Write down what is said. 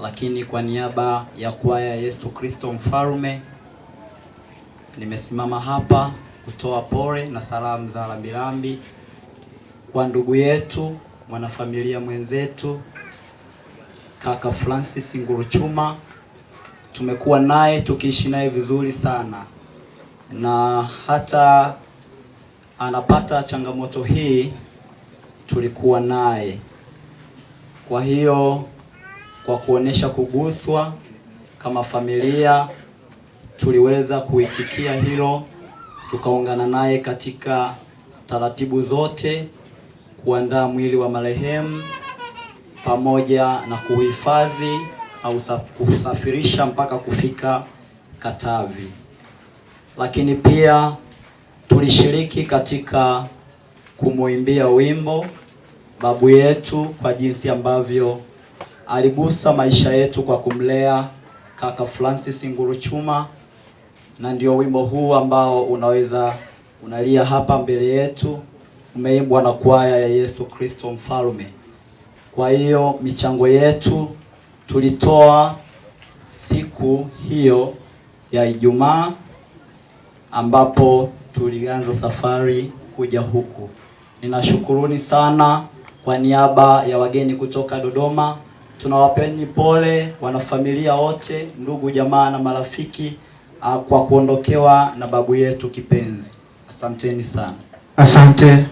Lakini kwa niaba ya kwaya Yesu Kristo Mfalme, nimesimama hapa kutoa pole na salamu za rambirambi kwa ndugu yetu, mwanafamilia mwenzetu, kaka Francis Nguruchuma. Tumekuwa naye tukiishi naye vizuri sana, na hata anapata changamoto hii tulikuwa naye. Kwa hiyo kwa kuonesha kuguswa kama familia, tuliweza kuitikia hilo, tukaungana naye katika taratibu zote, kuandaa mwili wa marehemu pamoja na kuhifadhi au kusafirisha mpaka kufika Katavi. Lakini pia tulishiriki katika kumuimbia wimbo babu yetu kwa jinsi ambavyo aligusa maisha yetu kwa kumlea kaka Francis Nguruchuma, na ndio wimbo huu ambao unaweza unalia hapa mbele yetu, umeimbwa na kwaya ya Yesu Kristo Mfalme. Kwa hiyo michango yetu tulitoa siku hiyo ya Ijumaa, ambapo tulianza safari kuja huku. Ninashukuruni sana kwa niaba ya wageni kutoka Dodoma. Tunawapeni pole wanafamilia wote, ndugu jamaa na marafiki, kwa kuondokewa na babu yetu kipenzi. Asanteni sana. Asante.